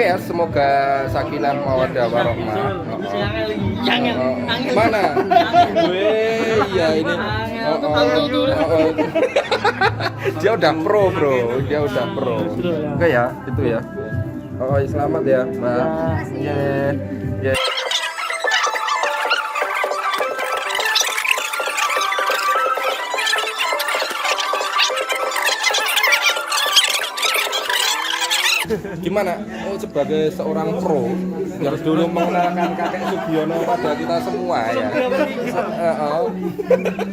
Oke ya, semoga sakinah mawaddah warahmah. Mana? Iya ini. Dia udah pro bro, dia udah pro. Oke ya, itu ya. Oh selamat ya Mbak. Ya. Gimana? Oh, sebagai seorang pro harus dulu mengenalkan kakek Sugiono pada kita semua ya.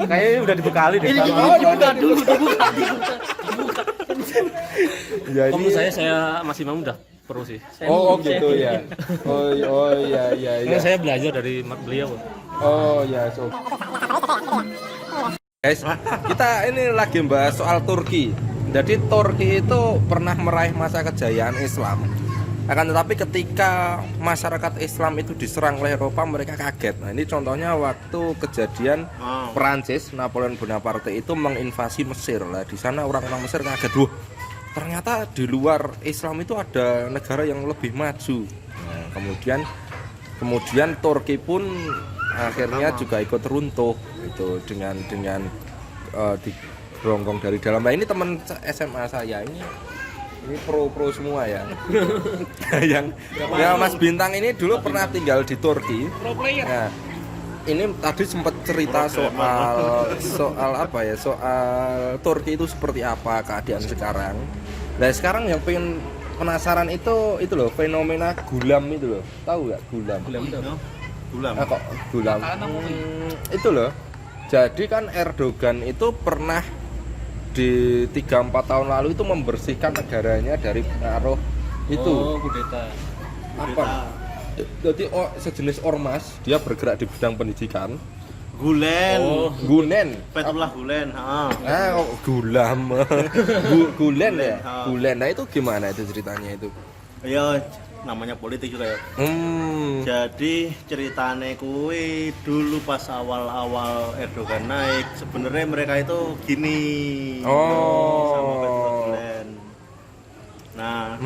Kayaknya udah dibekali deh. Oh, dibuka dulu, dibuka. Ya, Om saya masih mau udah pro sih. Oh gitu ya. Oh iya. Karena saya belajar dari beliau. Oh ya, so. Guys, kita ini lagi bahas soal Turki. Jadi Turki itu pernah meraih masa kejayaan Islam. Akan tetapi ketika masyarakat Islam itu diserang oleh Eropa, mereka kaget. Nah, ini contohnya waktu kejadian Perancis, Napoleon Bonaparte itu menginvasi Mesir. Lah di sana orang-orang Mesir kaget, "Wah, ternyata di luar Islam itu ada negara yang lebih maju." Nah, kemudian Turki pun akhirnya juga ikut runtuh itu dengan dironggong dari dalam. Nah, ini teman SMA saya ini pro semua ya. yang Mas Bintang ini dulu pernah tinggal di Turki. Nah, ini tadi sempat cerita soal apa ya? Soal Turki itu seperti apa keadaan sekarang. Nah, sekarang yang pengen penasaran itu loh, fenomena gulam itu loh. Tahu nggak gulam? Gulam. Kok gulam? Itu loh. Jadi kan Erdogan itu pernah di 3-4 tahun lalu itu membersihkan negaranya dari pengaruh itu. Oh, kudeta. Apa? Jadi sejenis ormas, dia bergerak di bidang pendidikan. Gulen. Oh, Gulen. Fethullah Gulen, Gulam. Gulen ya. Gulen. Nah, itu gimana itu ceritanya itu? Ya namanya politik juga ya. Jadi ceritane kuwi dulu pas awal-awal Erdogan naik, sebenarnya mereka itu gini. Sama Fethullah Gulen. Nah,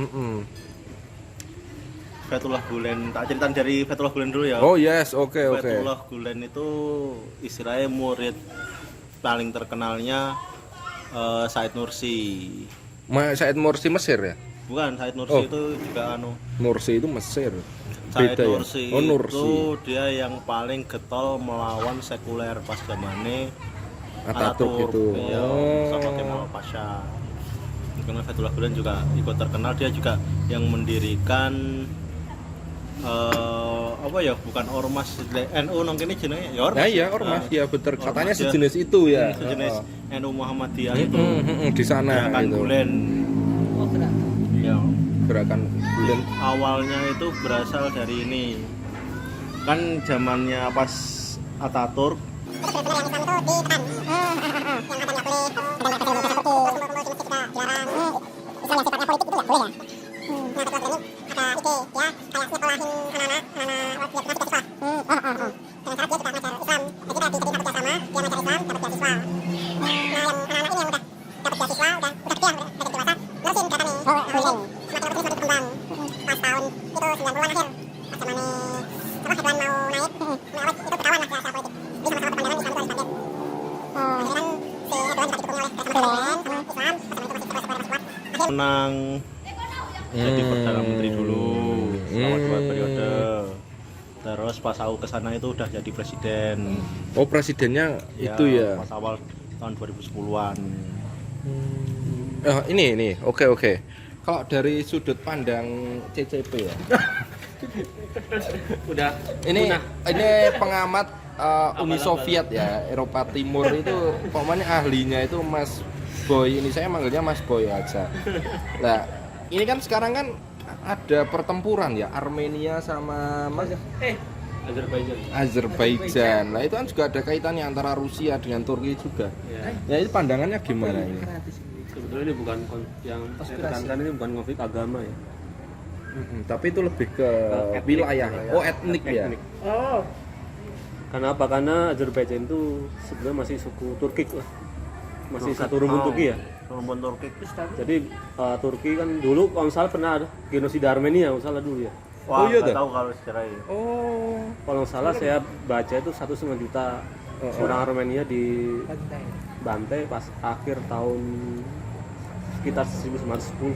Fethullah Gulen, tak ceritain dari Fethullah Gulen dulu ya. Oh yes, oke. Fethullah Gulen itu istilahnya murid paling terkenalnya Said Nursi. Said Nursi Mesir ya? Bukan, Said Nursi itu juga Nursi itu Mesir. Said Beda Nursi, ya? Nursi itu dia yang paling getol melawan sekuler pas zamannya Ataturk itu. Iya, sama Kemal Pasha. Karena Fethullah Gulen juga ikut terkenal, dia juga yang mendirikan bukan ormas NU nang kene jenenge ya ormas. Nah, iya ormas, ya betul. Katanya sejenis itu ya. Sejenis NU Muhammadiyah itu. Di sana Gerakan itu. Gulen. Iya. Gerakan Gulen. Awalnya itu berasal dari ini. Kan zamannya pas Ataturk menang jadi Perdana Menteri dulu selama 2 periode. Terus pas aku kesana itu udah jadi presiden. Oh, presidennya itu ya. Pas awal tahun 2010-an. Ini. Oke. Kalau dari sudut pandang CCP ya. Ini pengamat Uni Soviet ya, Eropa Timur itu pokoknya ahlinya itu Mas Boy. Ini saya manggilnya Mas Boy aja. Nah, ini kan sekarang kan ada pertempuran ya, Armenia sama Azerbaijan. Nah, itu kan juga ada kaitannya antara Rusia dengan Turki juga. Ya, itu pandangannya gimana ini? Sebetulnya ini bukan yang ditekankan, ini bukan konflik agama ya. Tapi itu lebih ke wilayah. Oh, etnik ya. Karena apa? Karena Azerbaijan itu sebenarnya masih suku Turkik lah. masih satu rumpun Turki ya. Rumpun Turki. Jadi Turki kan dulu kalau nggak salah pernah ada genosida Armenia kalau nggak salah dulu ya. Wah, iya nggak tuh? tahu kalau sejarah ya. Oh. Kalau nggak salah saya baca itu 1,5 juta orang Armenia dibantai pas akhir tahun sekitar 1910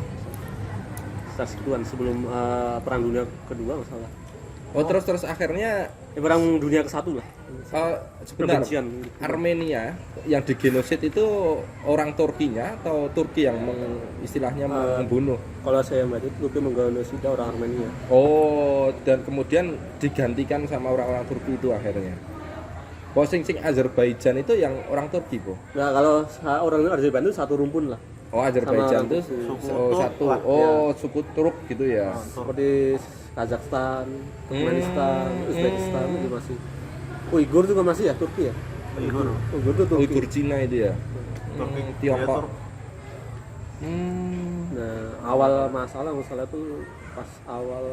sekitar segituan sebelum perang dunia kedua nggak salah. Oh, terus akhirnya Perang dunia ke-1 lah. sebentar. Perbencian. Armenia yang digenosid itu orang Turkinya atau Turki yang istilahnya membunuh? Kalau saya baca itu Turki menggenosida orang Armenia. Oh, dan kemudian digantikan sama orang-orang Turki itu akhirnya. Oh, sing Azerbaijan itu yang orang Turki, Po. Nah, kalau orang Azerbaijan itu satu rumpun lah. Oh, Azerbaijan Sama itu suku satu. Turk lah, Oh, suku Turk gitu ya. Seperti Kazakhstan, Turkmenistan, Uzbekistan itu masih. Uighur juga masih ya Turki ya? Uyghur. Uighur itu Turki. Uighur Cina itu ya. Turki. Tiongkok. Turk. Nah, awal masalah itu pas awal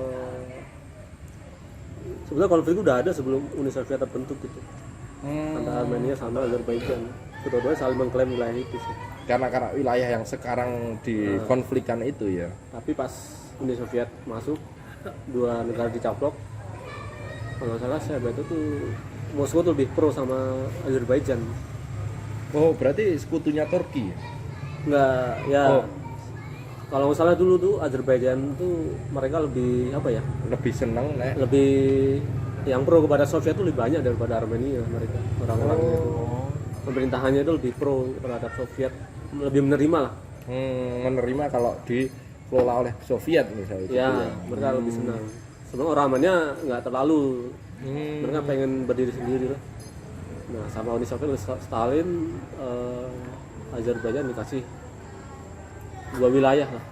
sebenarnya konflik itu udah ada sebelum Uni Soviet terbentuk gitu. Antara Armenia sama Azerbaijan. Kedua-duanya saling mengklaim wilayah itu sih. Karena wilayah yang sekarang dikonflikkan itu ya. Tapi pas Uni Soviet masuk, dua negara dicaplok. Kalau nggak salah saya baca tuh Moskow tuh lebih pro sama Azerbaijan. Oh, berarti sekutunya Turki ya? Enggak, ya. Oh. Kalau nggak salah dulu tuh Azerbaijan tuh mereka lebih apa ya? Lebih seneng nek. Lebih yang pro kepada Soviet tuh lebih banyak daripada Armenia mereka orang-orangnya. Pemerintahannya itu lebih pro terhadap Soviet, lebih menerima lah. Menerima kalau dikelola oleh Soviet misalnya gitu Ya, mereka lebih senang. Sebenarnya orang Armenia nggak terlalu, mereka pengen berdiri sendiri lah. Nah, sama Uni Soviet, Stalin, Azerbaijan dikasih dua wilayah lah.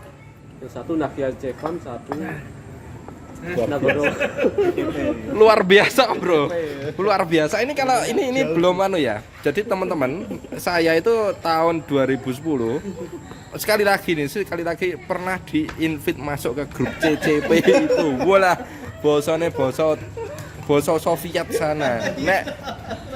Yang satu Nakhichevan, satu Nagorno. Luar biasa, Bro. Luar biasa. Ini kalau ini belum ya. Jadi teman-teman, saya itu tahun 2010 sekali lagi pernah di-invite masuk ke grup CCP itu. Bola bosone boso Soviet sana.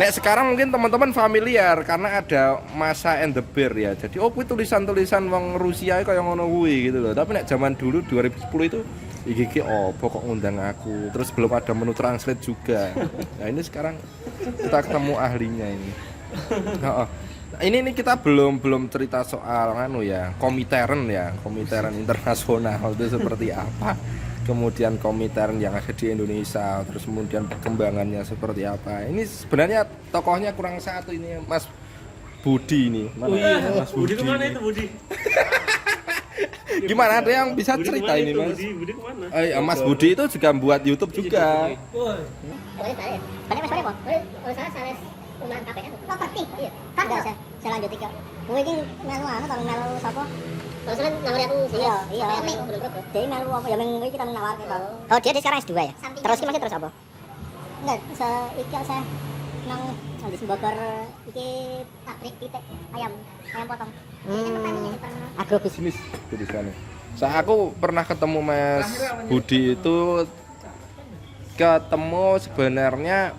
Nek sekarang mungkin teman-teman familiar karena ada Masa and the Bear ya. Jadi kuwi tulisan-tulisan wong Rusia kayak ngono kuwi gitu loh. Tapi nek zaman dulu 2010 itu iki kok ngundang aku. Terus belum ada menu translate juga. Nah, ini sekarang kita ketemu ahlinya ini. Ini kita belum cerita soal Komintern internasional itu seperti apa. Kemudian Komintern yang ada di Indonesia, terus kemudian perkembangannya seperti apa. Ini sebenarnya tokohnya kurang satu ini Mas Budi ini. Mana Mas Budi? Budi kemana itu Budi? Gimana ada yang bisa Budi cerita kemana ini itu, Mas? Budi kemana? Mas Budi itu juga buat YouTube juga. Saya lanjut ke mungkin melu kalau melu sapa terus nang aku iya dia melu apa ya ming kita menawar oh dia sekarang S2 ya terus masih terus apa enggak iki saya nang di Bogor iki pabrik titik ayam potong Agrobisnis di sana. Aku pernah ketemu Mas Budi itu sebenarnya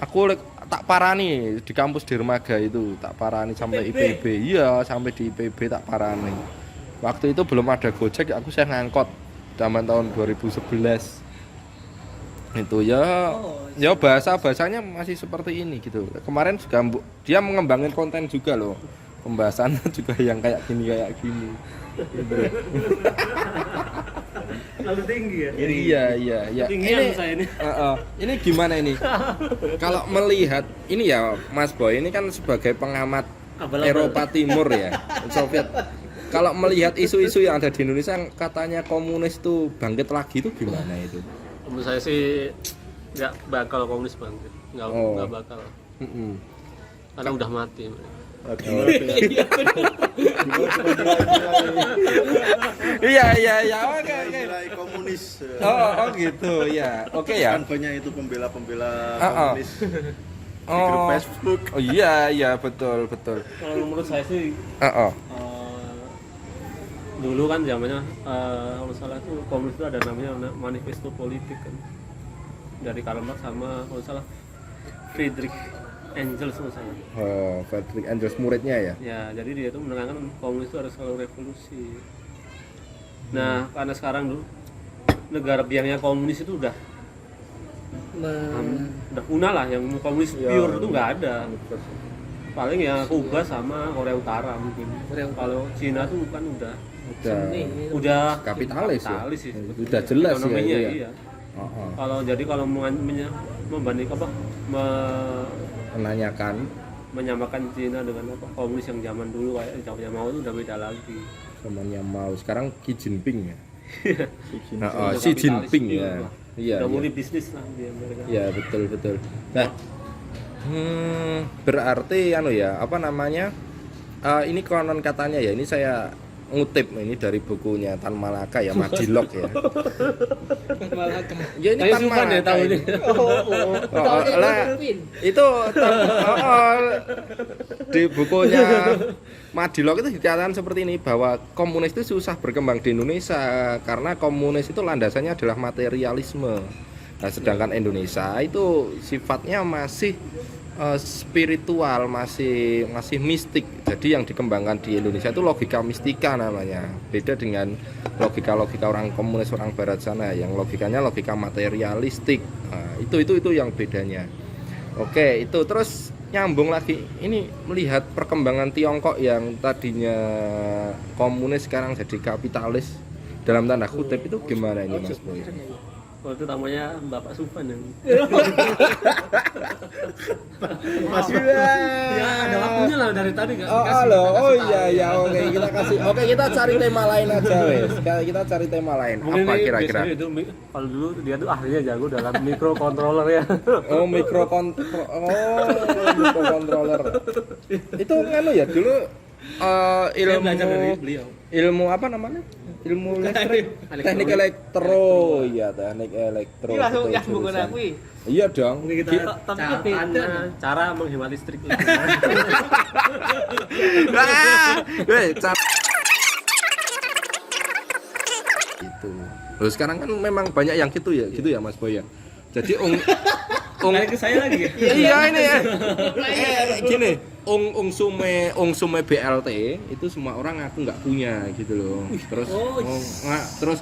aku tak parani di kampus Dermaga itu, tak parani sampai IPB. Iya, sampai di IPB tak parani. Waktu itu belum ada Gojek, saya ngangkot zaman tahun 2011. Itu ya bahasanya masih seperti ini gitu. Kemarin juga dia mengembangin konten juga loh. Pembahasannya juga yang kayak gini. Gitu. Lalu tinggi ya? Iya. Ketinggian saya ini. Ini gimana ini? Kalau melihat ini ya Mas Boy, ini kan sebagai pengamat Eropa Timur ya, Soviet. Kalau melihat isu-isu yang ada di Indonesia, katanya komunis itu bangkit lagi, itu gimana itu? Menurut saya sih nggak bakal komunis bangkit, nggak bakal. Karena udah mati. Iya, oke. Nilai komunis. Oh gitu ya. Oke ya. Kan banyak itu pembela komunis di grup Facebook. Oh iya, betul. Kalau menurut saya sih dulu kan zamannya kalau salah itu komunis itu ada namanya manifesto politik kan dari Karl Marx sama kalau salah Friedrich Engels misalnya. Oh, Friedrich Engels muridnya ya. Ya, jadi dia itu menekankan komunis itu harus selalu revolusi. Nah, karena sekarang dulu negara biangnya komunis itu udah punah lah, yang komunis pure itu nggak ada. Paling ya Kuba sama Korea Utara mungkin. Kalau Cina tuh kan udah Kapitalis ya? sih. Udah jelas ya, ekonominya, iya. iya. Kalau membanding Menanyakan menyamakan Cina dengan komunis yang zaman dulu kayak zamannya Mao itu udah beda lagi. zamannya mau sekarang Xi Jinping ya. Udah Xi kapitalis Jinping pure ya. lah. Iya. Udah Iya. mulai bisnis lah dia mereka. Ya betul. Nah, berarti apa namanya? Ini konon katanya ya, ini saya ngutip ini dari bukunya Tan Malaka ya, Madilog ya. Ya ini Tan Supan ya Malaka tahu ini. ini. Lah, itu di bukunya Madilog itu dikatakan seperti ini, bahwa komunis itu susah berkembang di Indonesia karena komunis itu landasannya adalah materialisme. Nah, sedangkan Indonesia itu sifatnya masih spiritual, masih mistik. Jadi yang dikembangkan di Indonesia itu logika mistika namanya. Beda dengan logika orang komunis, orang barat sana yang logikanya logika materialistik. Nah, itu yang bedanya. Oke, itu terus nyambung lagi. Ini melihat perkembangan Tiongkok yang tadinya komunis sekarang jadi kapitalis dalam tanda kutip, itu gimana ini Mas Boy? Oh, itu namanya Bapak Supan yang ya ada lagunya lah dari tadi kan. Oke, kita cari tema lain aja wes. Kita cari tema lain. Mungkin Apa ini kira-kira? biasanya itu kalau dulu dia tuh ahlinya jago dalam microcontroller ya. Oh, microcontroller. Itu nganu ya dulu Saya belajar dari beliau. ilmu apa namanya? Ilmu listrik, teknik elektro, iya teknik elektro. Ini langsung betul, yang bukan jurusan. aku. Iya dong. Ini kita Tapi beda. cara menghemat listrik. Itu. Terus sekarang kan memang banyak yang gitu ya Mas Boy ya. Jadi Kembali ke saya lagi. iya ini ya. Gini, sume BLT itu semua orang aku nggak punya gitu loh. Terus terus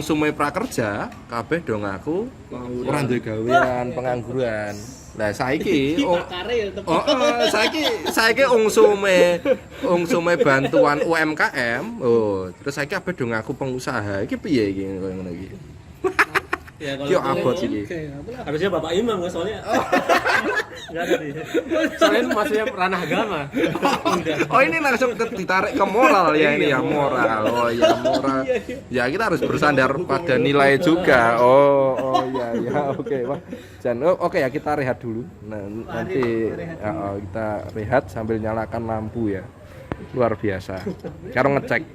sume prakerja kabeh dong aku orang duwe gawean, pengangguran. Lah saiki saiki sume bantuan UMKM. Oh, terus saiki kabeh dong aku pengusaha. Iki piye iki koyo ngono iki? Ya Yo abot iki. Harusnya Bapak Imam kan soalnya. Enggak ada dia. Soalnya itu masih ranah agama. Oh ini langsung ditarik ke moral ya ini ya, moral. Oh ya moral. Ya kita harus bersandar pada nilai juga. Oh ya oke. Wah. Oke ya kita rehat dulu. Nah, nanti kita rehat sambil nyalakan lampu ya. Luar biasa. Sekarang ngecek